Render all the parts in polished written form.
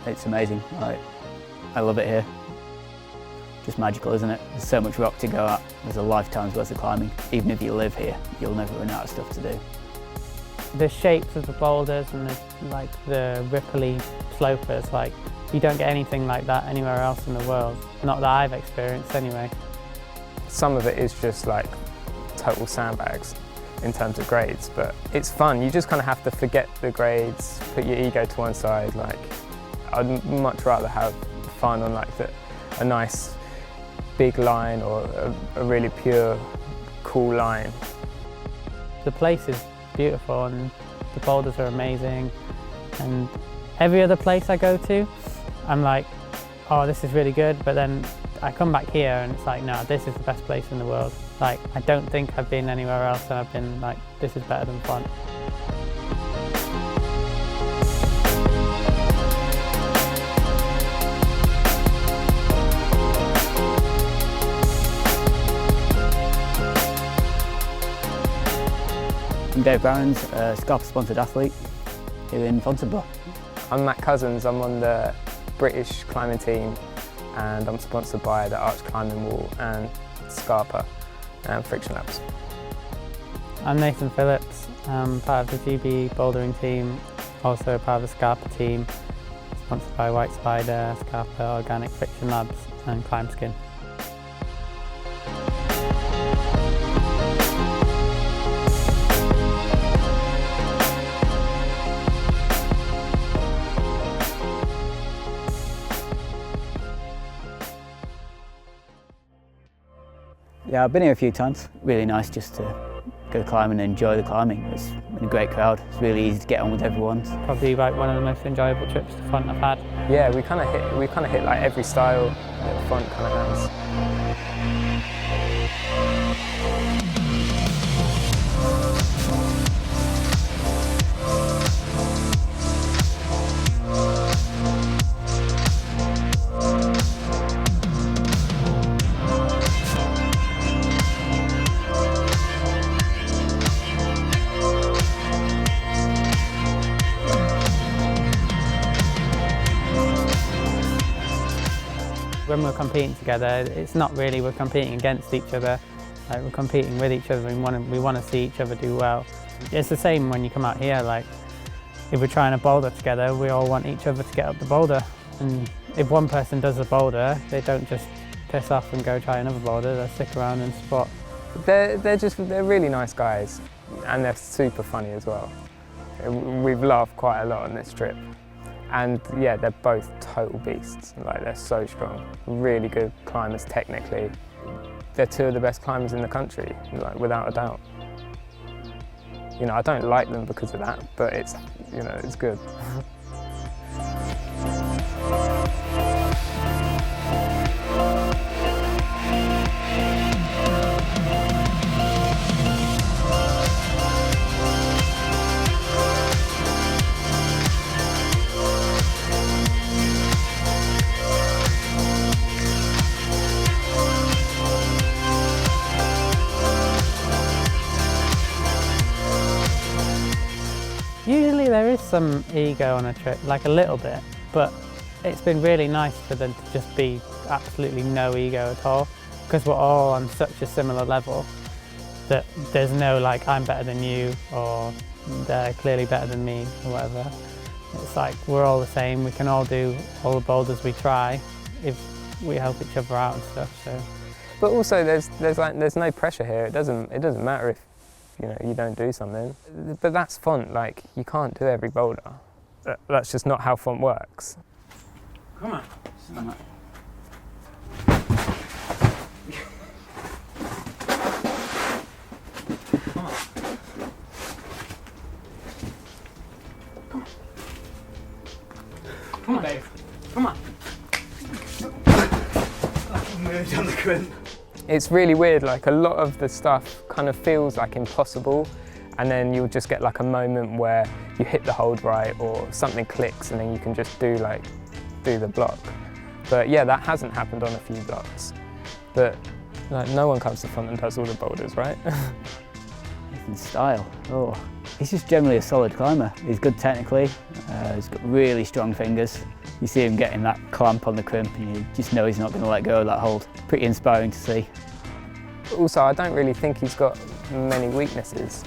It's amazing. I love it here. Just magical, isn't it? There's so much rock to go at. There's a lifetime's worth of climbing. Even if you live here, you'll never run out of stuff to do. The shapes of the boulders and the ripply slopers, you don't get anything like that anywhere else in the world. Not that I've experienced anyway. Some of it is just total sandbags in terms of grades, but it's fun. You just kind of have to forget the grades, put your ego to one side. I'd much rather have fun on a nice big line or a really pure, cool line. The place is beautiful and the boulders are amazing, and every other place I go to, I'm like, oh, this is really good, but then I come back here and it's like, no, this is the best place in the world. I don't think I've been anywhere else and I've been like, this is better than Font. I'm Dave Barrans, a Scarpa-sponsored athlete here in Fontainebleau. I'm Matt Cousins, I'm on the British climbing team and I'm sponsored by the Arch Climbing Wall and Scarpa and Friction Labs. I'm Nathan Phillips, I'm part of the GB bouldering team, also part of the Scarpa team, sponsored by White Spider, Scarpa, Organic Friction Labs and Climb Skin. Yeah, I've been here a few times. Really nice just to go climbing and enjoy the climbing. It's been a great crowd. It's really easy to get on with everyone. Probably one of the most enjoyable trips to Font I've had. Yeah, we kind of hit every style that Font kind of has. When we're competing together, it's not really we're competing against each other. We're competing with each other. We want to see each other do well. It's the same when you come out here. If we're trying a boulder together, we all want each other to get up the boulder. And if one person does a boulder, they don't just piss off and go try another boulder. They stick around and spot. They're really nice guys, and they're super funny as well. We've laughed quite a lot on this trip. And yeah, they're both total beasts. They're so strong, really good climbers technically. They're two of the best climbers in the country, without a doubt. I don't like them because of that, but it's good. Usually there is some ego on a trip, a little bit, but it's been really nice for them to just be absolutely no ego at all, because we're all on such a similar level that there's no I'm better than you or they're clearly better than me or whatever. It's we're all the same, we can all do all the boulders we try if we help each other out and stuff. So. But also there's no pressure here. It doesn't matter if you don't do something. But that's Font, you can't do every boulder. That's just not how Font works. Come on. Come on. Come on, Dave. Come on. Down the grin. It's really weird, a lot of the stuff kind of feels impossible, and then you'll just get a moment where you hit the hold right or something clicks and then you can just do the block. But yeah, that hasn't happened on a few blocks. But no one comes to Font and does all the boulders, right? Nathan's style. Oh, he's just generally a solid climber. He's good technically. He's got really strong fingers. You see him getting that clamp on the crimp and you just know he's not going to let go of that hold. Pretty inspiring to see. Also, I don't really think he's got many weaknesses.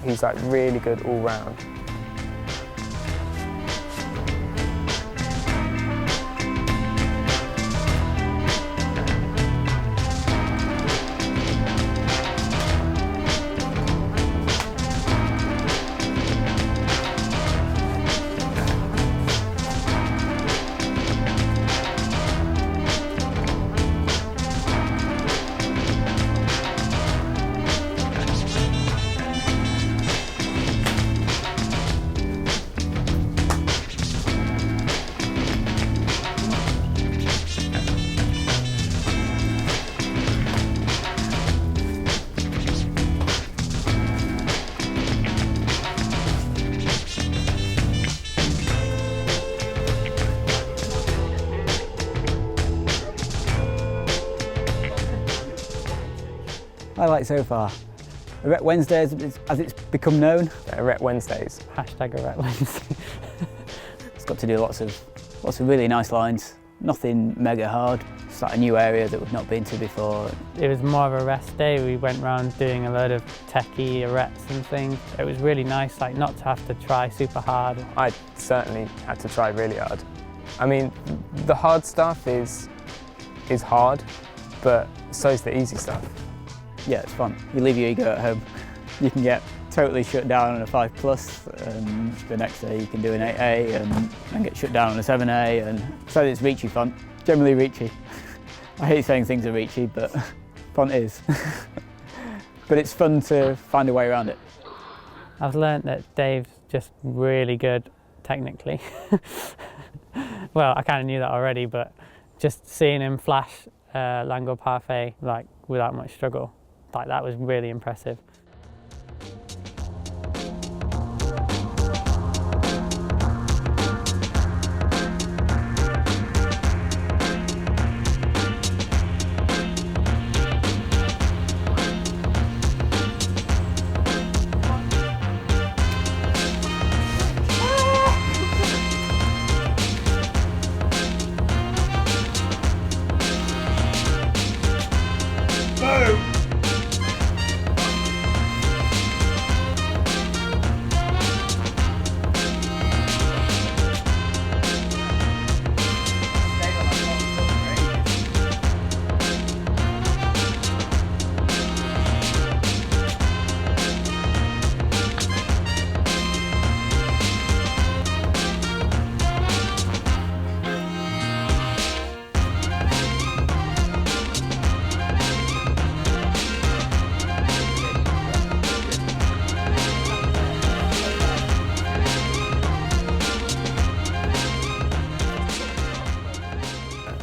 He's like really good all round. Highlight so far. Erect Wednesdays, as it's become known. Erect Wednesdays. Hashtag Erect Wednesday. It's got to do lots of really nice lines. Nothing mega hard. It's like a new area that we've not been to before. It was more of a rest day. We went around doing a load of techie erects and things. It was really nice, like not to have to try super hard. I certainly had to try really hard. I mean, the hard stuff is hard, but so's the easy stuff. Yeah, it's fun. You leave your ego at home. You can get totally shut down on a 5+, and the next day you can do an 8A and get shut down on a 7A, and so it's reachy fun. Generally reachy. I hate saying things are reachy, but fun is. But it's fun to find a way around it. I've learnt that Dave's just really good technically. Well, I kind of knew that already, but just seeing him flash Lango Parfait like without much struggle, like that was really impressive.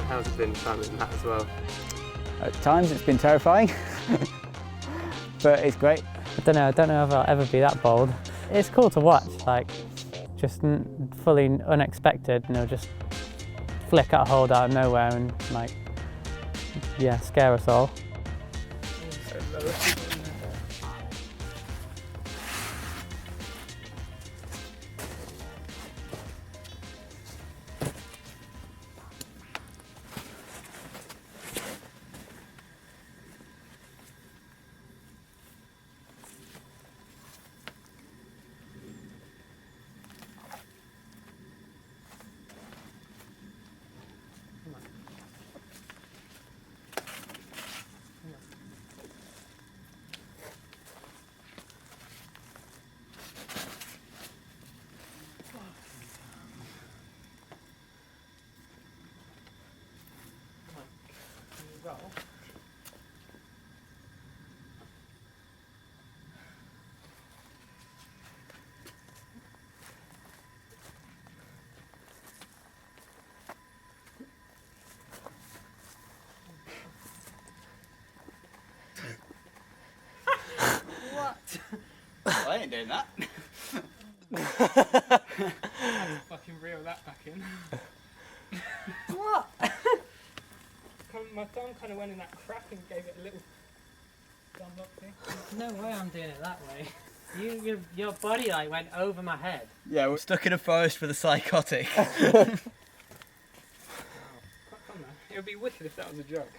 How's it been climbing that as well? At times it's been terrifying, but it's great. I don't know if I'll ever be that bold. It's cool to watch, like just fully unexpected, you know, just flick at a hold out of nowhere and like, yeah, scare us all. I ain't doing that. I had to fucking reel that back in. What? My thumb kind of went in that crack and gave it a little thumb up thing. No way I'm doing it that way. Your body like went over my head. Yeah, we're stuck in a forest with a psychotic. It would be wicked if that was a joke.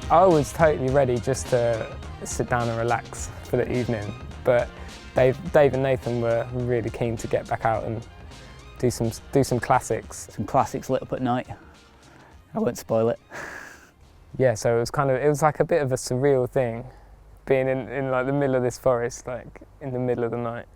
I was totally ready just to sit down and relax for the evening, but Dave and Nathan were really keen to get back out and do some classics. Some classics lit up at night. I won't spoil it. Yeah, so it was like a bit of a surreal thing, being in like the middle of this forest, like in the middle of the night.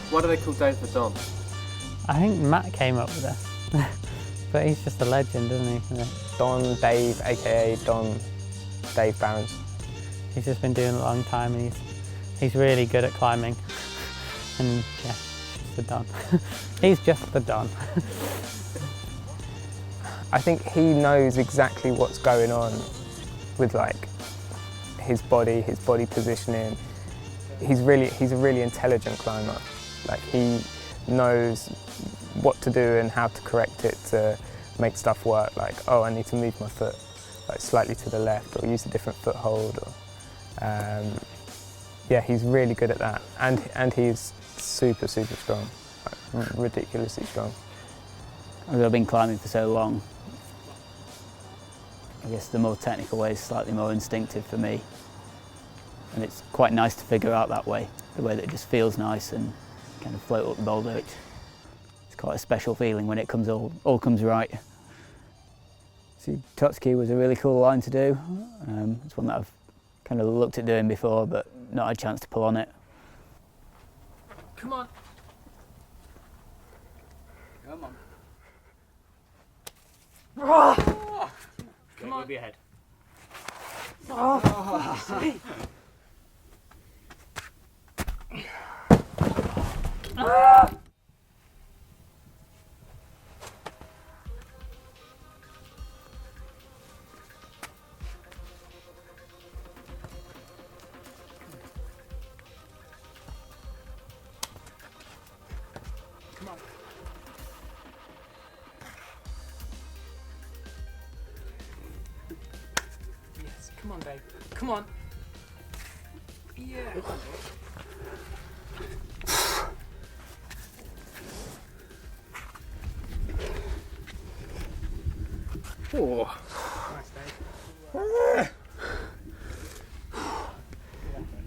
Why do they call Dave the Don? I think Matt came up with it, but he's just a legend, isn't he? Don Dave, aka Don Dave Barrans. He's just been doing it a long time, and he's really good at climbing. And yeah, just the Don. He's just the Don. I think he knows exactly what's going on with like his body positioning. He's a really intelligent climber. Like he knows what to do and how to correct it to make stuff work. Like, oh, I need to move my foot like slightly to the left, or use a different foothold. Or yeah, he's really good at that, and he's super strong, like, ridiculously strong. As I've been climbing for so long, I guess the more technical way is slightly more instinctive for me. And it's quite nice to figure out that way, the way that it just feels nice and kind of float up the boulder. It's quite a special feeling when it comes all comes right. See, Totski was a really cool line to do. It's one that I've kind of looked at doing before, but not had a chance to pull on it. Come on. Come on. Oh! Come on. Move your head. Oh, Come on. Yes, come on, babe. Come on. Yeah. Oh. Nice, Dave.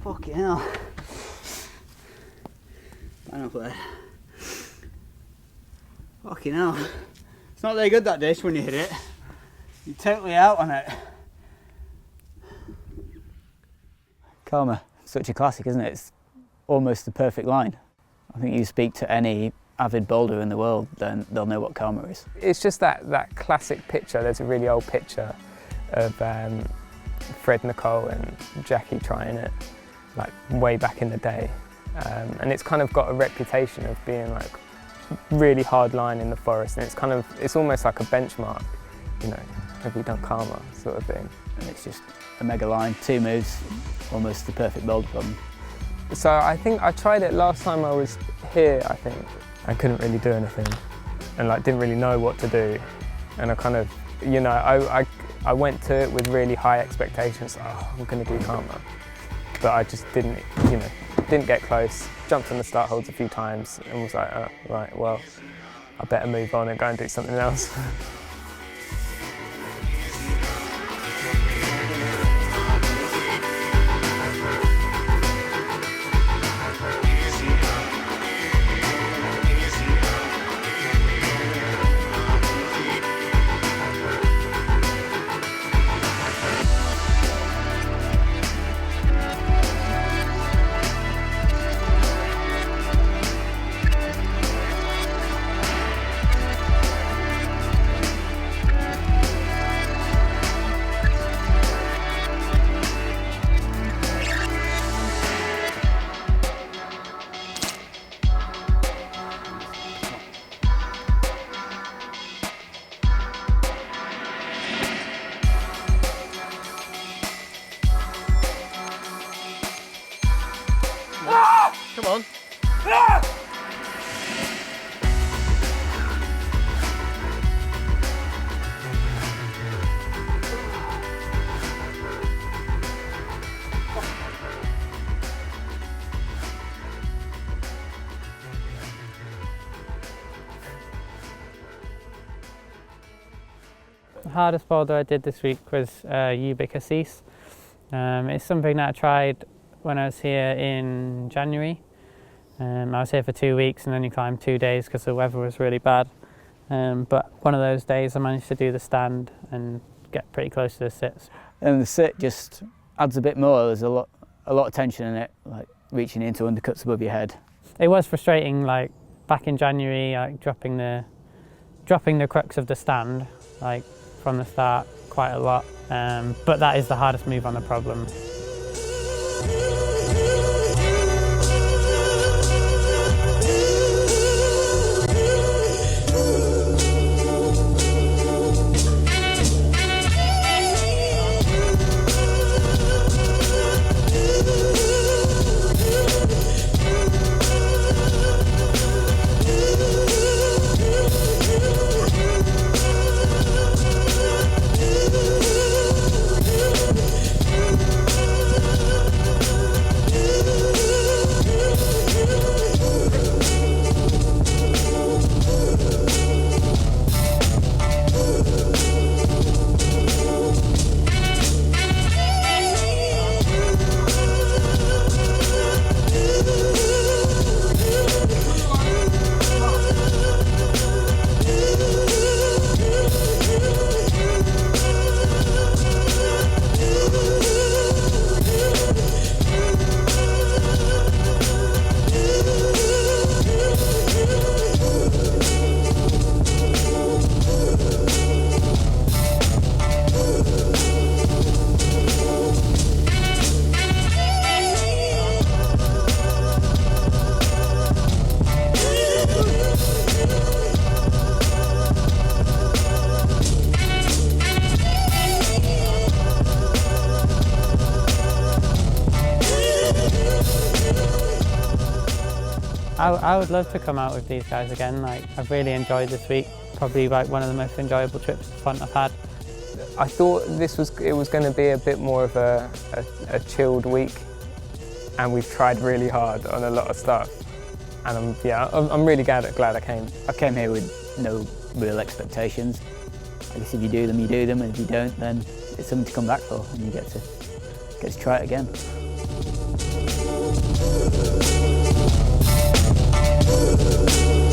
Fucking hell. Final play. Fucking hell. It's not very good, that dish, when you hit it. You're totally out on it. Karma, such a classic, isn't it? It's almost the perfect line. I think you speak to any avid boulder in the world, then they'll know what karma is. It's just that classic picture. There's a really old picture of Fred, Nicole and Jackie trying it, like way back in the day. And it's kind of got a reputation of being like really hard line in the forest, and it's almost like a benchmark, you know, have you done karma sort of thing. And it's just a mega line, 2 moves, almost the perfect boulder problem. So I think I tried it last time I was here, I think. I couldn't really do anything and like didn't really know what to do. And I kind of, you know, I went to it with really high expectations. Oh, I'm going to do karma. But I just didn't, you know, didn't get close. Jumped on the start holds a few times and was like, oh, right, well, I better move on and go and do something else. Come on. The hardest boulder I did this week was Ascents. It's something that I tried when I was here in January. I was here for 2 weeks and only climbed 2 days because the weather was really bad. But one of those days I managed to do the stand and get pretty close to the sits. And the sit just adds a bit more. There's a lot of tension in it, like reaching into undercuts above your head. It was frustrating, like back in January, like dropping the crux of the stand, like from the start, quite a lot. But that is the hardest move on the problem. I would love to come out with these guys again. Like, I've really enjoyed this week. Probably like one of the most enjoyable trips to Font I've had. I thought it was going to be a bit more of a chilled week, and we've tried really hard on a lot of stuff. And I'm really glad I came. I came here with no real expectations. I guess if you do them, and if you don't, then it's something to come back for, and you get to try it again. Boulder.